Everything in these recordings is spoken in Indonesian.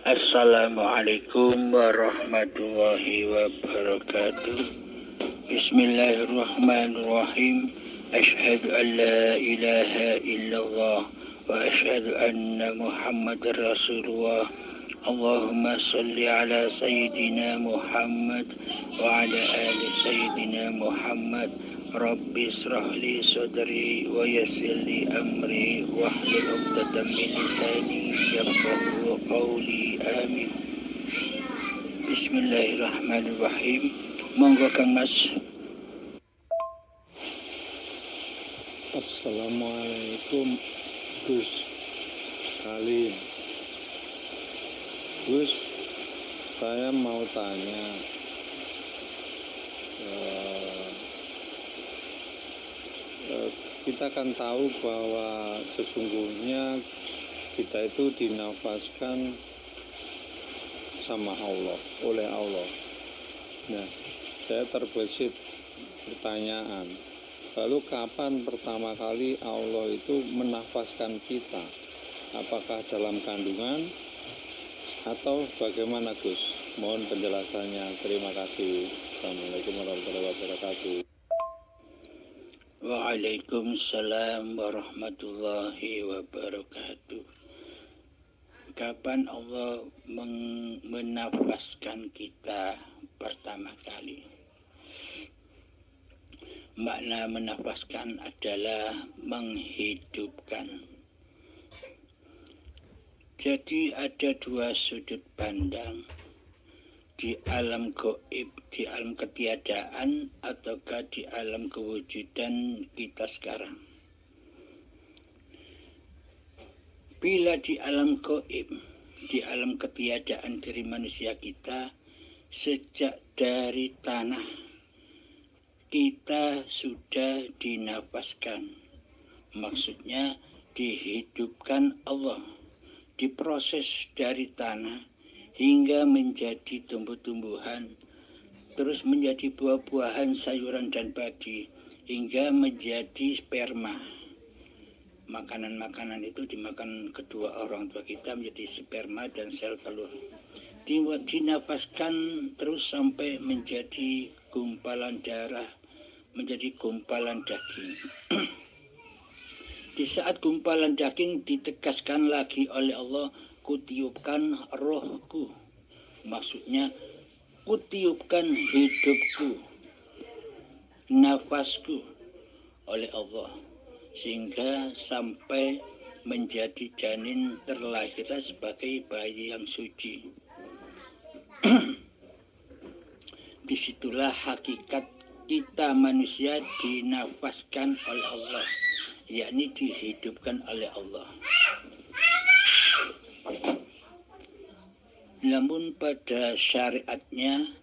Assalamualaikum warahmatullahi wabarakatuh. Bismillahirrahmanirrahim. Asyhadu an la ilaha illallah wa asyhadu anna Muhammadar Rasulullah. Allahumma salli ala Sayyidina Muhammad wa ala ali Sayyidina Muhammad. Rabbi israh li sadri wa yassir li amri wahlul 'uqdatam min lisani yafqahu qawli. Amin. Bismillahirrahmanirrahim. Monggo Kang Mas. Assalamualaikum Gus Kalim. Gus, saya mau tanya, kita kan tahu bahwa sesungguhnya kita itu dinafaskan sama Allah, oleh Allah. Nah, saya terbesit pertanyaan, lalu kapan pertama kali Allah itu menafaskan kita? Apakah dalam kandungan atau bagaimana, Gus? Mohon penjelasannya. Terima kasih. Assalamualaikum warahmatullahi wabarakatuh. Waalaikumsalam warahmatullahi wabarakatuh. Kapan Allah menafaskan kita pertama kali? Makna menafaskan adalah menghidupkan. Jadi ada dua sudut pandang, di alam gaib, di alam ketiadaan, ataukah di alam kewujudan kita sekarang. Bila di alam gaib, di alam ketiadaan diri manusia kita, sejak dari tanah kita sudah dinafaskan. Maksudnya dihidupkan Allah, diproses dari tanah hingga menjadi tumbuh-tumbuhan, terus menjadi buah-buahan, sayuran dan padi, hingga menjadi sperma. Makanan-makanan itu dimakan kedua orang tua kita menjadi sperma dan sel telur. Dinafaskan terus sampai menjadi gumpalan darah, menjadi gumpalan daging. Di saat gumpalan daging ditegaskan lagi oleh Allah, kutiupkan rohku, maksudnya kutiupkan hidupku, nafasku oleh Allah, sehingga sampai menjadi janin terlahirlah sebagai bayi yang suci. Disitulah hakikat kita manusia dinafaskan oleh Allah, yakni dihidupkan oleh Allah. Namun pada syariatnya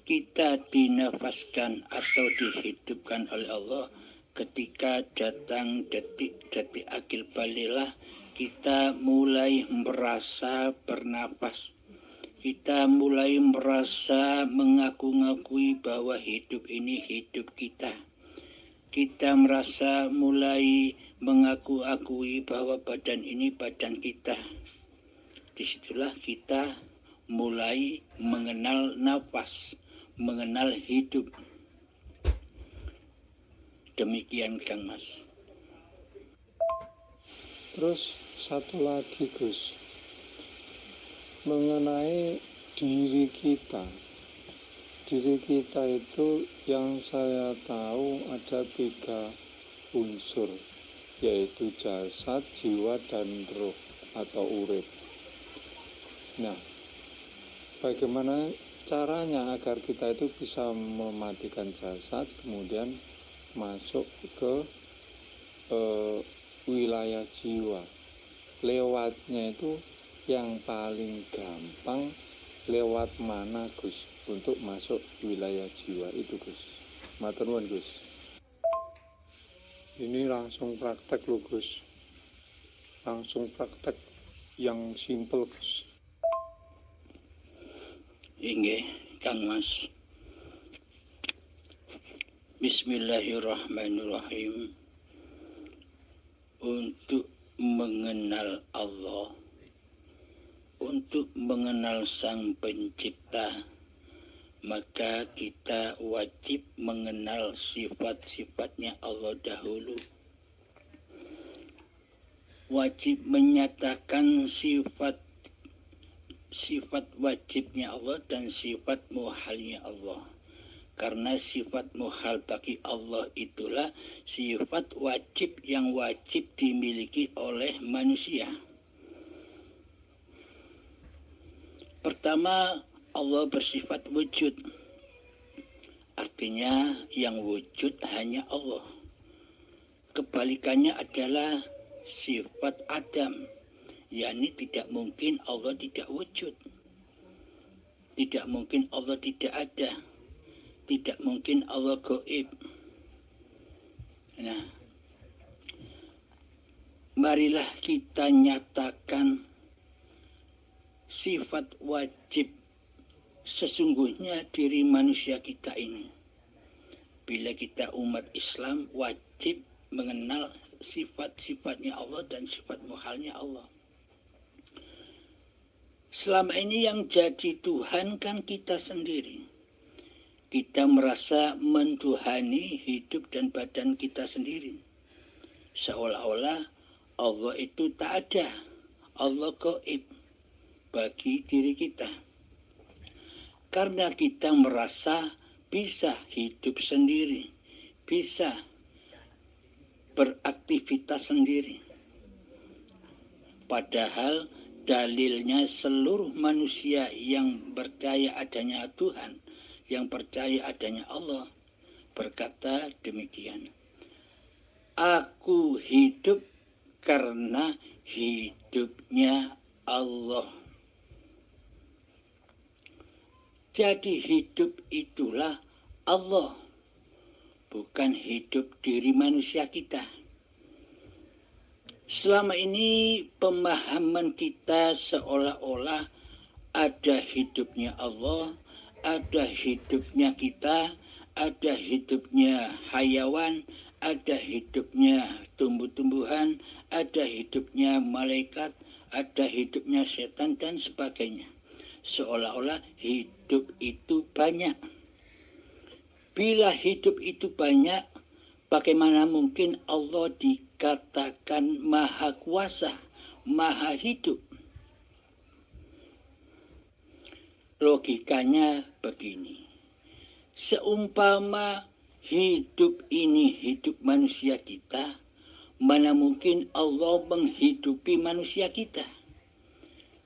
kita dinafaskan atau dihidupkan oleh Allah ketika datang detik-detik akil balilah, kita mulai merasa bernapas. Kita mulai merasa mengaku-ngakui bahwa hidup ini hidup kita. Kita merasa mulai mengaku-akui bahwa badan ini badan kita. Disitulah kita mulai mengenal nafas, mengenal hidup. Demikian Kang Mas. Terus satu lagi, Gus, mengenai diri kita. Diri kita itu yang saya tahu ada 3 unsur, yaitu jasad, jiwa, dan roh atau urip. Nah, bagaimana caranya agar kita itu bisa mematikan jasad, kemudian masuk ke wilayah jiwa? Lewatnya itu yang paling gampang lewat mana, Gus, untuk masuk wilayah jiwa itu, Gus? Matur nuwun, Gus. Ini langsung praktek loh, Gus. Langsung praktek yang simple, Gus. Inggih Kang Mas. Bismillahirrahmanirrahim. Untuk mengenal Allah, untuk mengenal Sang Pencipta, maka kita wajib mengenal sifat-sifatnya Allah dahulu. Wajib menyatakan sifat wajibnya Allah dan sifat muhalnya Allah. Karena sifat muhal bagi Allah itulah sifat wajib yang wajib dimiliki oleh manusia. Pertama, Allah bersifat wujud. Artinya yang wujud hanya Allah. Kebalikannya adalah sifat Adam. yakni tidak mungkin Allah tidak wujud. Tidak mungkin Allah tidak ada. Tidak mungkin Allah gaib. Nah, marilah kita nyatakan sifat wajib sesungguhnya diri manusia kita ini. Bila kita umat Islam wajib mengenal sifat-sifatnya Allah dan sifat muhalnya Allah. Selama ini yang jadi Tuhan kan kita sendiri. Kita merasa mentuhani hidup dan badan kita sendiri. Seolah-olah Allah itu tak ada. Allah gaib bagi diri kita. Karena kita merasa bisa hidup sendiri. Bisa beraktivitas sendiri. Padahal dalilnya seluruh manusia yang percaya adanya Tuhan, yang percaya adanya Allah, berkata demikian. Aku hidup karena hidupnya Allah. Jadi hidup itulah Allah, bukan hidup diri manusia kita. Selama ini pemahaman kita seolah-olah ada hidupnya Allah, ada hidupnya kita, ada hidupnya hayawan, ada hidupnya tumbuh-tumbuhan, ada hidupnya malaikat, ada hidupnya setan dan sebagainya. Seolah-olah hidup itu banyak. Bila hidup itu banyak, bagaimana mungkin Allah dikatakan maha kuasa, maha hidup? Logikanya begini. Seumpama hidup ini hidup manusia kita, mana mungkin Allah menghidupi manusia kita?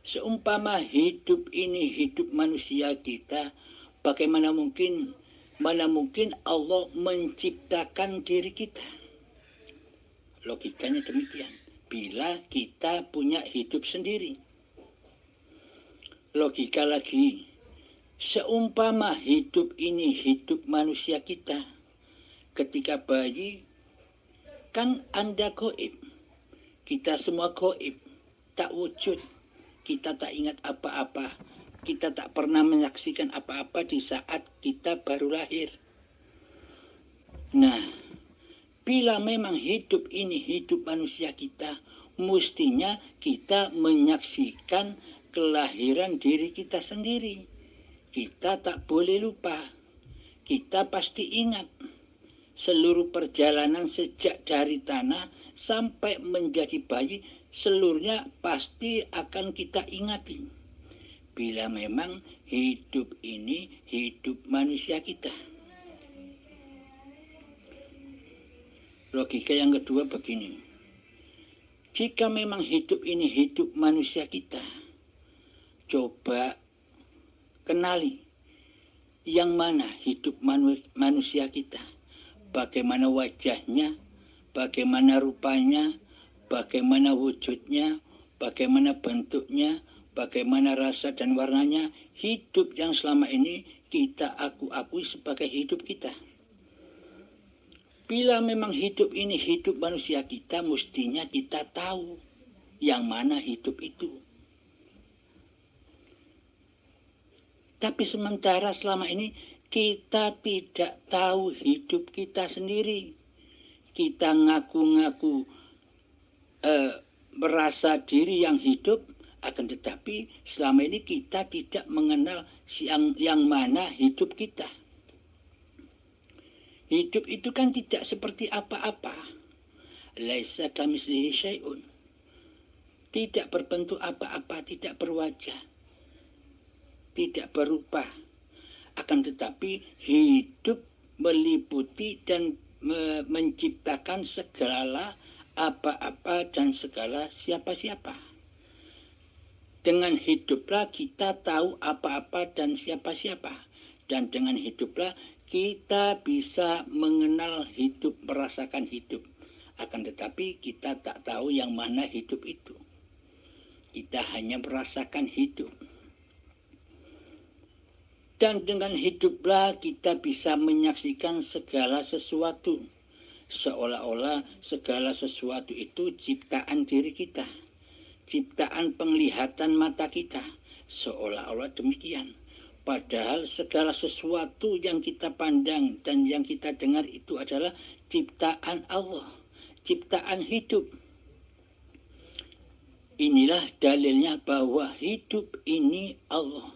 Seumpama hidup ini hidup manusia kita, bagaimana mungkin, mana mungkin Allah menciptakan diri kita? Logikanya demikian. Bila kita punya hidup sendiri. Logika lagi. Seumpama hidup ini hidup manusia kita. Ketika bayi, kan Anda gaib. Kita semua gaib. Tak wujud. Kita tak ingat apa-apa. Kita tak pernah menyaksikan apa-apa di saat kita baru lahir. Nah, bila memang hidup ini hidup manusia kita, mestinya kita menyaksikan kelahiran diri kita sendiri. Kita tak boleh lupa. Kita pasti ingat seluruh perjalanan sejak dari tanah sampai menjadi bayi, seluruhnya pasti akan kita ingati. Bila memang hidup ini hidup manusia kita. Logika yang kedua begini. Jika memang hidup ini hidup manusia kita, coba kenali yang mana hidup manusia kita. Bagaimana wajahnya, bagaimana rupanya, bagaimana wujudnya, bagaimana bentuknya, bagaimana rasa dan warnanya. Hidup yang selama ini kita akui sebagai hidup kita. Bila memang hidup ini hidup manusia kita, mestinya kita tahu yang mana hidup itu. Tapi sementara selama ini kita tidak tahu hidup kita sendiri. Kita ngaku-ngaku merasa diri yang hidup, Akan tetapi selama ini kita tidak mengenal yang mana hidup kita. Hidup itu kan tidak seperti apa-apa. Laisa kamitslihi syai'un. Tidak berbentuk apa-apa, tidak berwajah, tidak berupa. Akan tetapi hidup meliputi dan menciptakan segala apa-apa dan segala siapa-siapa. Dengan hiduplah kita tahu apa-apa dan siapa-siapa. Dan dengan hiduplah kita bisa mengenal hidup, merasakan hidup. Akan tetapi kita tak tahu yang mana hidup itu. Kita hanya merasakan hidup. Dan dengan hiduplah kita bisa menyaksikan segala sesuatu. Seolah-olah segala sesuatu itu ciptaan diri kita. Ciptaan penglihatan mata kita. Seolah-olah demikian. Padahal segala sesuatu yang kita pandang dan yang kita dengar itu adalah ciptaan Allah. Ciptaan hidup. Inilah dalilnya bahwa hidup ini Allah.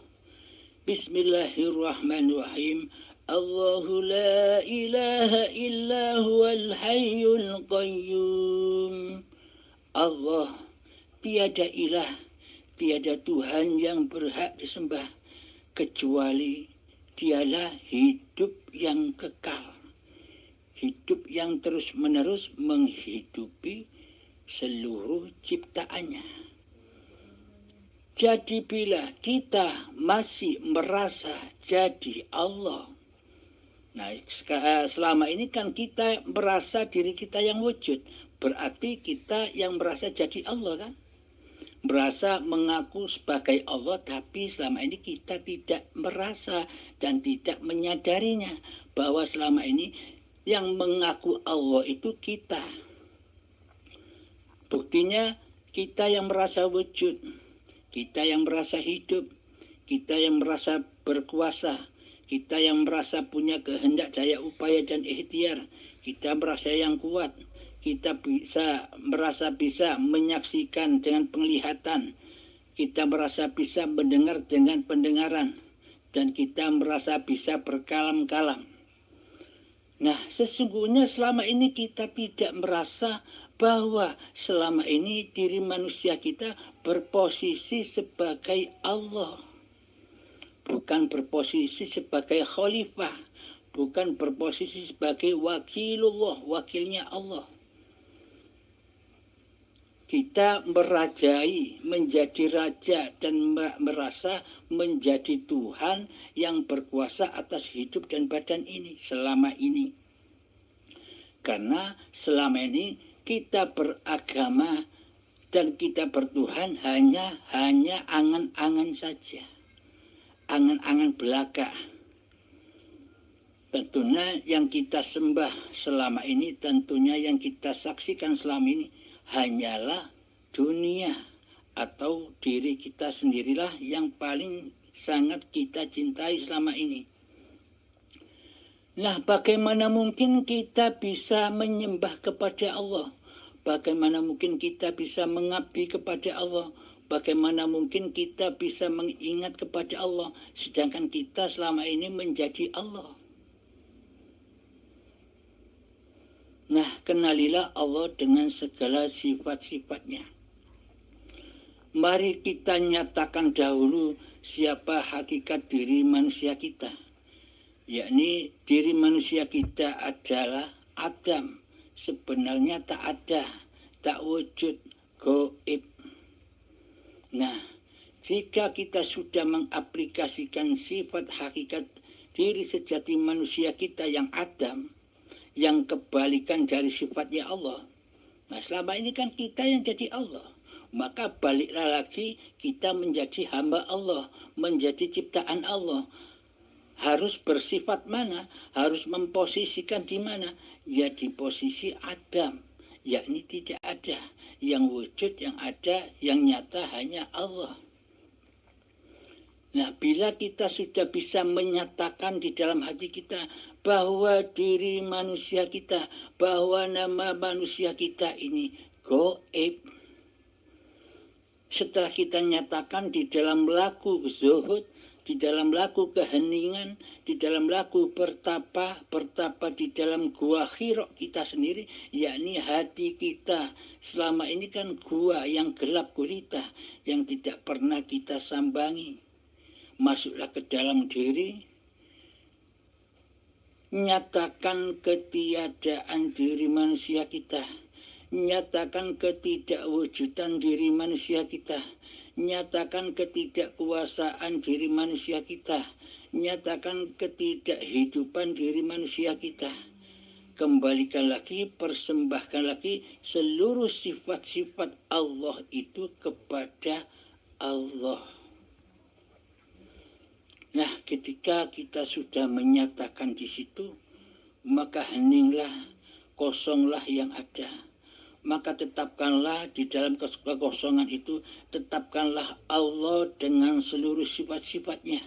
Bismillahirrahmanirrahim. Allahu la ilaha illa huwal hayyul qayyum. Allah, tiada ilah, tiada Tuhan yang berhak disembah, kecuali dialah hidup yang kekal. Hidup yang terus-menerus menghidupi seluruh ciptaannya. Jadi bila kita masih merasa jadi Allah. Nah, selama ini kan kita merasa diri kita yang wujud. Berarti kita yang merasa jadi Allah kan. Merasa mengaku sebagai Allah, tapi selama ini kita tidak merasa dan tidak menyadarinya. Bahwa selama ini yang mengaku Allah itu kita. Buktinya kita yang merasa wujud. Kita yang merasa hidup, kita yang merasa berkuasa, kita yang merasa punya kehendak, daya upaya dan ikhtiar, kita merasa yang kuat, kita merasa bisa menyaksikan dengan penglihatan, kita merasa bisa mendengar dengan pendengaran, dan kita merasa bisa berkalam-kalam. Nah, sesungguhnya selama ini kita tidak merasa bahwa selama ini diri manusia kita berposisi sebagai Allah. Bukan berposisi sebagai khalifah. Bukan berposisi sebagai wakilullah, wakilnya Allah. Kita merajai, menjadi raja dan merasa menjadi Tuhan yang berkuasa atas hidup dan badan ini selama ini. Karena selama ini kita beragama dan kita bertuhan hanya angan-angan saja. Angan-angan belaka. Tentunya yang kita sembah selama ini, tentunya yang kita saksikan selama ini hanyalah dunia atau diri kita sendirilah yang paling sangat kita cintai selama ini. Nah, bagaimana mungkin kita bisa menyembah kepada Allah? Bagaimana mungkin kita bisa mengabdi kepada Allah? Bagaimana mungkin kita bisa mengingat kepada Allah sedangkan kita selama ini menjadi Allah? Nah, kenalilah Allah dengan segala sifat-sifatnya. Mari kita nyatakan dahulu siapa hakikat diri manusia kita. Yakni diri manusia kita adalah Adam. Sebenarnya tak ada, tak wujud, gaib. Nah, jika kita sudah mengaplikasikan sifat hakikat diri sejati manusia kita yang Adam, yang kebalikan dari sifatnya Allah. Nah, selama ini kan kita yang jadi Allah. Maka baliklah lagi kita menjadi hamba Allah, menjadi ciptaan Allah. Harus bersifat mana? Harus memposisikan di mana? Ya di posisi Adam. Yakni tidak ada. Yang wujud, yang ada, yang nyata hanya Allah. Nah, bila kita sudah bisa menyatakan di dalam hati kita bahwa diri manusia kita, bahwa nama manusia kita ini gaib. Setelah kita nyatakan di dalam laku zuhud, di dalam laku keheningan, di dalam laku bertapa di dalam gua khirok kita sendiri, yakni hati kita. Selama ini kan gua yang gelap gulita, yang tidak pernah kita sambangi. Masuklah ke dalam diri, nyatakan ketiadaan diri manusia kita, nyatakan ketidakwujudan diri manusia kita, nyatakan ketidakkuasaan diri manusia kita, nyatakan ketidakhidupan diri manusia kita. Kembalikan lagi, persembahkan lagi seluruh sifat-sifat Allah itu kepada Allah. Nah, ketika kita sudah menyatakan di situ, maka heninglah, kosonglah yang ada. Maka tetapkanlah di dalam kekosongan itu, tetapkanlah Allah dengan seluruh sifat-sifatnya.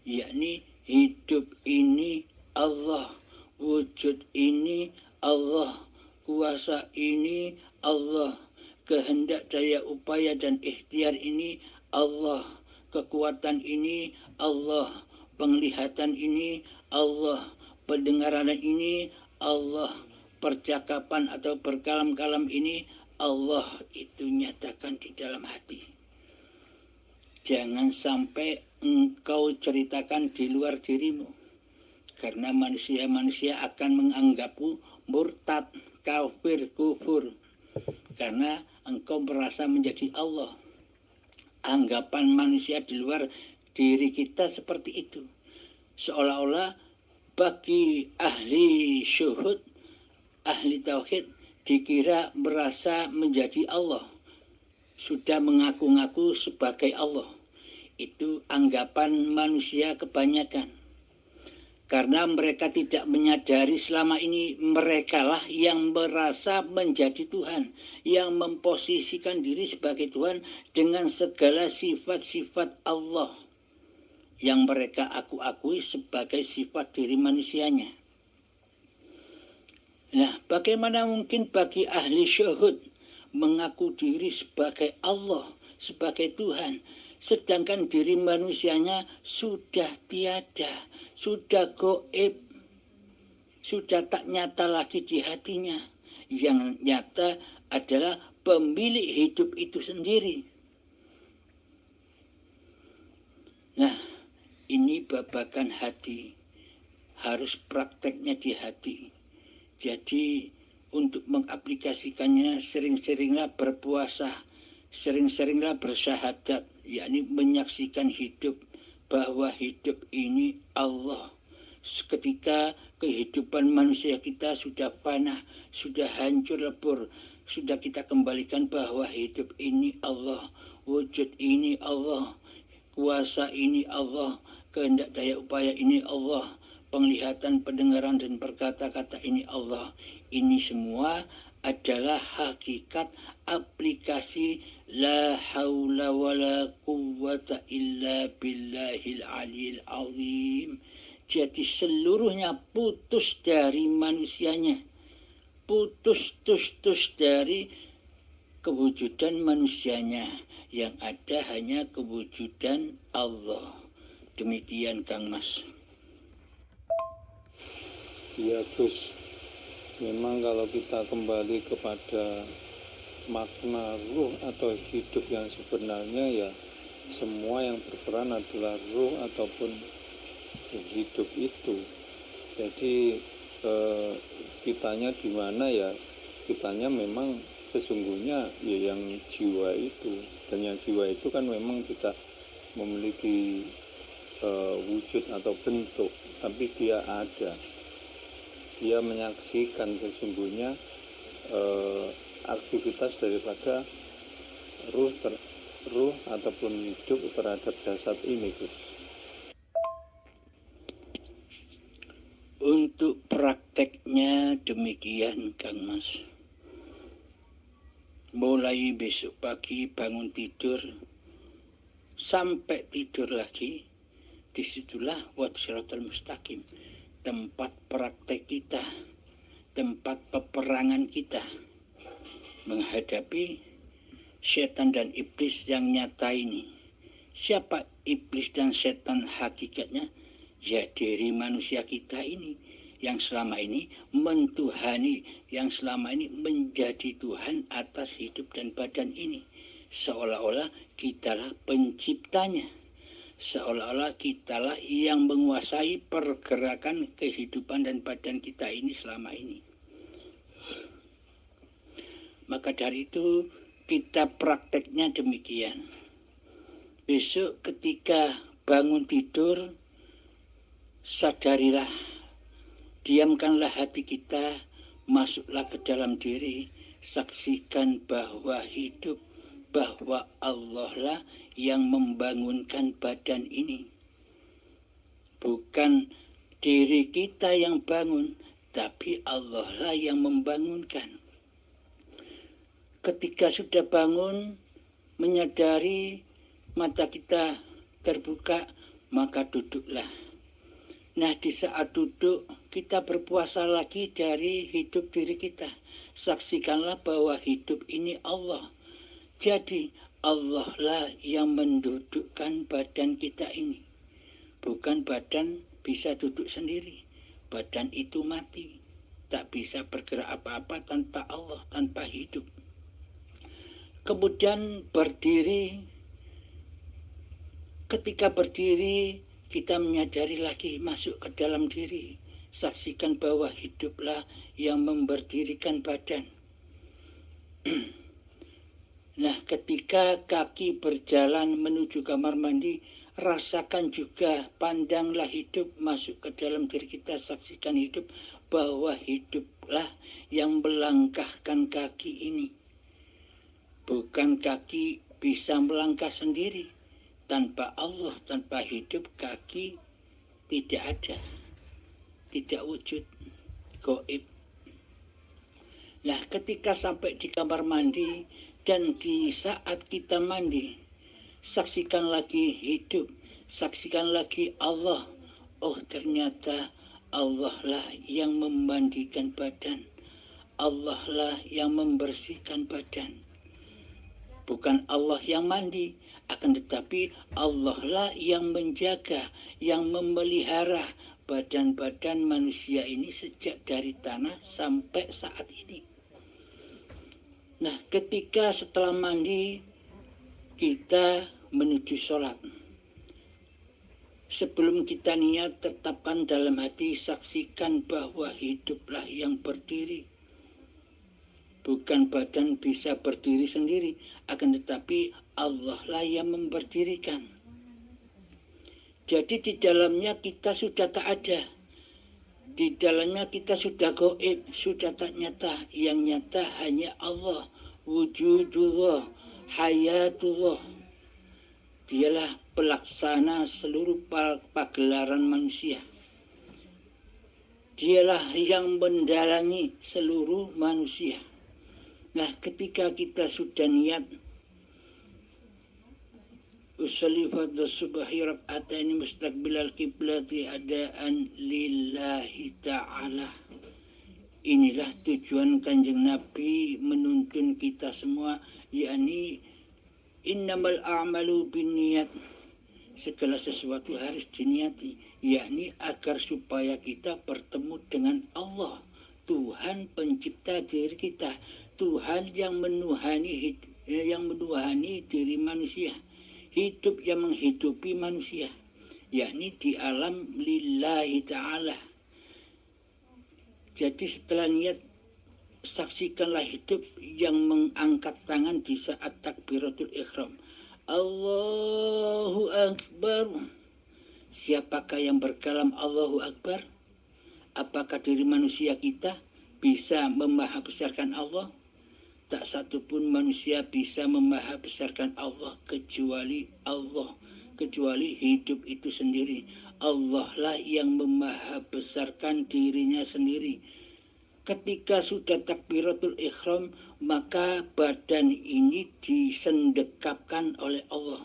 Yakni hidup ini Allah, wujud ini Allah, kuasa ini Allah, kehendak, daya upaya dan ikhtiar ini Allah, kekuatan ini Allah, penglihatan ini Allah, pendengaran ini Allah, percakapan atau berkalam-kalam ini Allah. Itu nyatakan di dalam hati. Jangan sampai engkau ceritakan di luar dirimu, karena manusia-manusia akan menganggapmu murtad, kafir, kufur, karena engkau merasa menjadi Allah. Anggapan manusia di luar diri kita seperti itu, seolah-olah bagi ahli syuhud, ahli tauhid, dikira merasa menjadi Allah, sudah mengaku-ngaku sebagai Allah. Itu anggapan manusia kebanyakan, karena mereka tidak menyadari selama ini merekalah yang merasa menjadi Tuhan, yang memposisikan diri sebagai Tuhan dengan segala sifat-sifat Allah yang mereka akui sebagai sifat diri manusianya. Nah, bagaimana mungkin bagi ahli syuhud mengaku diri sebagai Allah, sebagai Tuhan, sedangkan diri manusianya sudah tiada, sudah goib, sudah tak nyata lagi di hatinya. Yang nyata adalah pemilik hidup itu sendiri. Nah, ini babakan hati, harus prakteknya di hati. Jadi untuk mengaplikasikannya, sering-seringlah berpuasa, sering-seringlah bersyahadat, yakni menyaksikan hidup, bahwa hidup ini Allah. Ketika kehidupan manusia kita sudah fana, sudah hancur lebur, sudah kita kembalikan bahwa hidup ini Allah, wujud ini Allah, kuasa ini Allah, kehendak daya upaya ini Allah, penglihatan, pendengaran, dan berkata-kata ini Allah. Ini semua adalah hakikat aplikasi la haula wa la quwwata illa billahil aliyil azim. Jadi seluruhnya putus dari manusianya, putus dari kewujudan manusianya. Yang ada hanya kewujudan Allah. Demikian Kang Mas. Ya Gus, memang kalau kita kembali kepada makna ruh atau hidup yang sebenarnya, ya semua yang berperan adalah ruh ataupun hidup itu. Jadi kitanya di mana, ya kitanya memang sesungguhnya ya yang jiwa itu, dan yang jiwa itu kan memang tidak memiliki wujud atau bentuk, tapi dia ada. Dia menyaksikan sesungguhnya aktivitas daripada ruh ataupun hidup terhadap jasad ini, Gus. Untuk prakteknya demikian Kang Mas. Mulai besok pagi bangun tidur sampai tidur lagi, disitulah Siratal Mustaqim, tempat praktek kita, tempat peperangan kita menghadapi setan dan iblis yang nyata ini. Siapa iblis dan setan hakikatnya? Ya diri manusia kita ini yang selama ini mentuhani, yang selama ini menjadi Tuhan atas hidup dan badan ini. Seolah-olah kitalah penciptanya. Seolah-olah kitalah yang menguasai pergerakan kehidupan dan badan kita ini selama ini. Maka dari itu kita prakteknya demikian. Besok ketika bangun tidur, sadarilah, diamkanlah hati kita, masuklah ke dalam diri, saksikan bahwa hidup, bahwa Allah lah yang membangunkan badan ini. Bukan diri kita yang bangun, tapi Allah lah yang membangunkan. Ketika sudah bangun, menyadari mata kita terbuka, maka duduklah. Nah, di saat duduk, kita berpuasa lagi dari hidup diri kita. Saksikanlah bahwa hidup ini Allah. Jadi, Allah lah yang mendudukkan badan kita ini. Bukan badan bisa duduk sendiri. Badan itu mati. Tak bisa bergerak apa-apa tanpa Allah, tanpa hidup. Kemudian berdiri. Ketika berdiri, kita menyadari lagi, masuk ke dalam diri. Saksikan bahwa hiduplah yang memberdirikan badan. Nah, ketika kaki berjalan menuju kamar mandi, rasakan juga, pandanglah hidup masuk ke dalam diri kita. Saksikan hidup, bahwa hiduplah yang melangkahkan kaki ini. Bukan kaki bisa melangkah sendiri. Tanpa Allah, tanpa hidup, kaki tidak ada, tidak wujud, gaib. Nah, ketika sampai di kamar mandi dan di saat kita mandi, saksikan lagi hidup, saksikan lagi Allah. Oh, ternyata Allah lah yang memandikan badan, Allah lah yang membersihkan badan. Bukan Allah yang mandi, akan tetapi Allah lah yang menjaga, yang memelihara badan-badan manusia ini sejak dari tanah sampai saat ini. Nah, ketika setelah mandi, kita menuju sholat. Sebelum kita niat, tetapkan dalam hati, saksikan bahwa hiduplah yang berdiri. Bukan badan bisa berdiri sendiri, akan tetapi Allah lah yang memberdirikan. Jadi di dalamnya kita sudah tak ada. Di dalamnya kita sudah gaib, sudah tak nyata. Yang nyata hanya Allah, wujudullah, hayatullah. Dialah pelaksana seluruh pagelaran manusia. Dialah yang mendalangi seluruh manusia. Nah, ketika kita sudah niat usolli fardhu subhi rak'ataini mustaqbilal qiblati adaan lillahi ta'ala. Inilah tujuan Kanjeng Nabi menuntun kita semua, yakni innamal a'malu binniyat. Segala sesuatu harus diniati, yakni agar supaya kita bertemu dengan Allah, Tuhan pencipta diri kita, Tuhan yang menuhani diri manusia, hidup yang menghidupi manusia, yakni di alam lillahi ta'ala. Jadi setelah niat, saksikanlah hidup yang mengangkat tangan di saat takbiratul ihram. Allahu Akbar. Siapakah yang berkalam Allahu Akbar? Apakah diri manusia kita bisa memahabesarkan Allah? Tak satupun manusia bisa memahabesarkan Allah kecuali Allah, kecuali hidup itu sendiri. Allah lah yang memahabesarkan dirinya sendiri. Ketika sudah takbiratul ihram, maka badan ini disendekapkan oleh Allah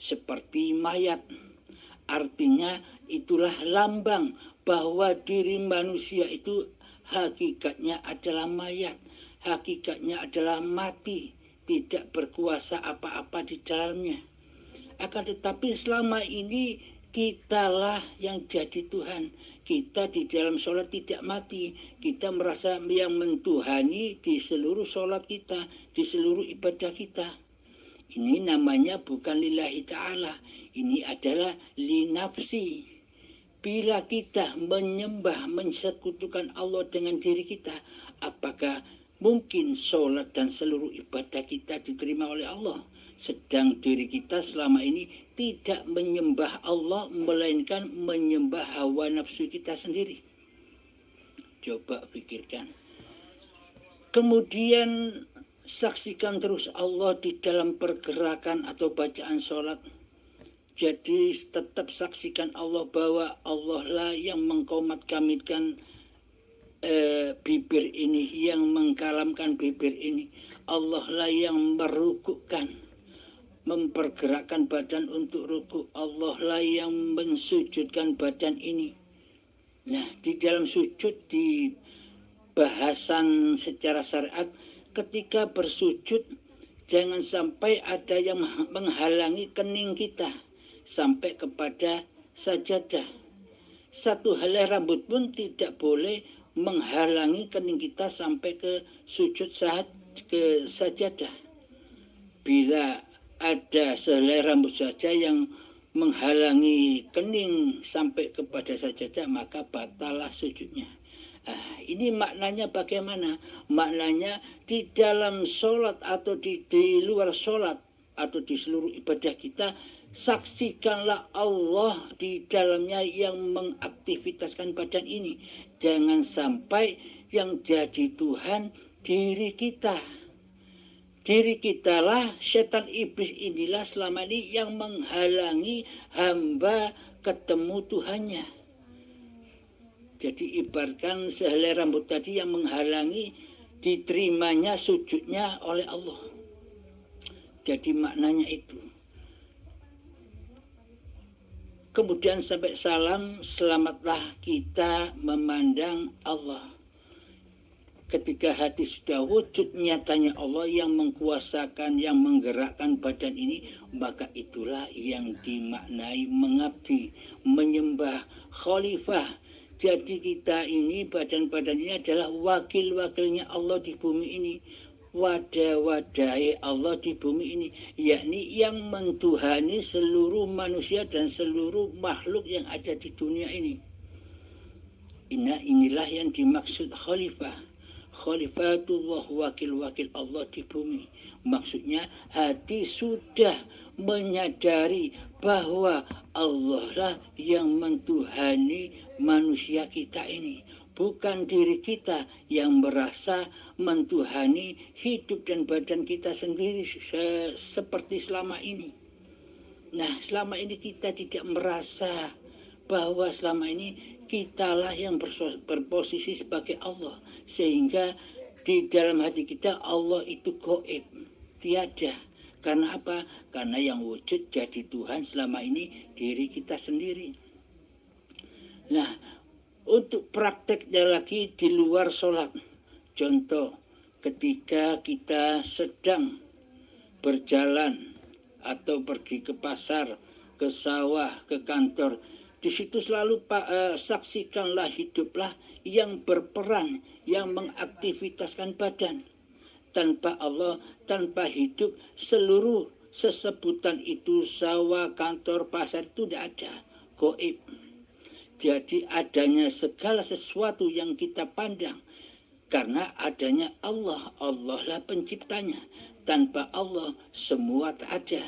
seperti mayat. Artinya itulah lambang bahwa diri manusia itu hakikatnya adalah mayat, hakikatnya adalah mati, tidak berkuasa apa-apa di dalamnya. Akan tetapi selama ini kitalah yang jadi Tuhan. Kita di dalam sholat tidak mati. Kita merasa yang mentuhani di seluruh sholat kita, di seluruh ibadah kita. Ini namanya bukan lillahi ta'ala. Ini adalah linafsi. Bila kita menyembah, mensekutukan Allah dengan diri kita, apakah mungkin sholat dan seluruh ibadah kita diterima oleh Allah? Sedang diri kita selama ini tidak menyembah Allah, melainkan menyembah hawa nafsu kita sendiri. Coba pikirkan. Kemudian saksikan terus Allah di dalam pergerakan atau bacaan sholat. Jadi tetap saksikan Allah bahwa Allah lah yang mengkomat-kamitkan bibir ini, yang mengkalamkan bibir ini. Allah lah yang merukukkan, mempergerakkan badan untuk rukuk. Allah lah yang mensujudkan badan ini. Nah, di dalam sujud, di bahasan secara syariat, ketika bersujud jangan sampai ada yang menghalangi kening kita sampai kepada sajadah. Satu helai rambut pun tidak boleh menghalangi kening kita sampai ke sujud saat ke sajadah. Bila ada sehelai rambut saja yang menghalangi kening sampai kepada sajadah, maka batalah sujudnya. Ini maknanya bagaimana? Maknanya di dalam sholat atau di luar sholat atau di seluruh ibadah kita, saksikanlah Allah di dalamnya yang mengaktivitaskan badan ini. Jangan sampai yang jadi Tuhan diri kita. Diri kitalah, setan iblis inilah selama ini yang menghalangi hamba ketemu Tuhannya. Jadi ibaratkan sehelai rambut tadi yang menghalangi diterimanya sujudnya oleh Allah. Jadi maknanya itu. Kemudian sampai salam, selamatlah kita memandang Allah. Ketika hati sudah wujud nyatanya Allah yang mengkuasakan, yang menggerakkan badan ini, maka itulah yang dimaknai mengabdi, menyembah, khalifah. Jadi kita ini, badan-badan ini adalah wakil-wakilnya Allah di bumi ini. Wadah-wadai Allah di bumi ini, yakni yang mentuhani seluruh manusia dan seluruh makhluk yang ada di dunia ini. Inilah yang dimaksud khalifah. Khalifatullah, wakil-wakil Allah di bumi. Maksudnya hati sudah menyadari bahwa Allah lah yang mentuhani manusia kita ini. Bukan diri kita yang merasa mentuhani hidup dan badan kita sendiri seperti selama ini. Nah, selama ini kita tidak merasa bahwa selama ini kitalah yang berposisi sebagai Allah. Sehingga di dalam hati kita Allah itu gaib, tiada. Karena apa? Karena yang wujud jadi Tuhan selama ini diri kita sendiri. Nah, untuk prakteknya lagi di luar sholat. Contoh, ketika kita sedang berjalan atau pergi ke pasar, ke sawah, ke kantor, di situ selalu saksikanlah, hiduplah yang berperan, yang mengaktivitaskan badan. Tanpa Allah, tanpa hidup, seluruh sesebutan itu, sawah, kantor, pasar itu tidak ada, gaib. Jadi adanya segala sesuatu yang kita pandang karena adanya Allah. Allah lah penciptanya. Tanpa Allah semua tak ada.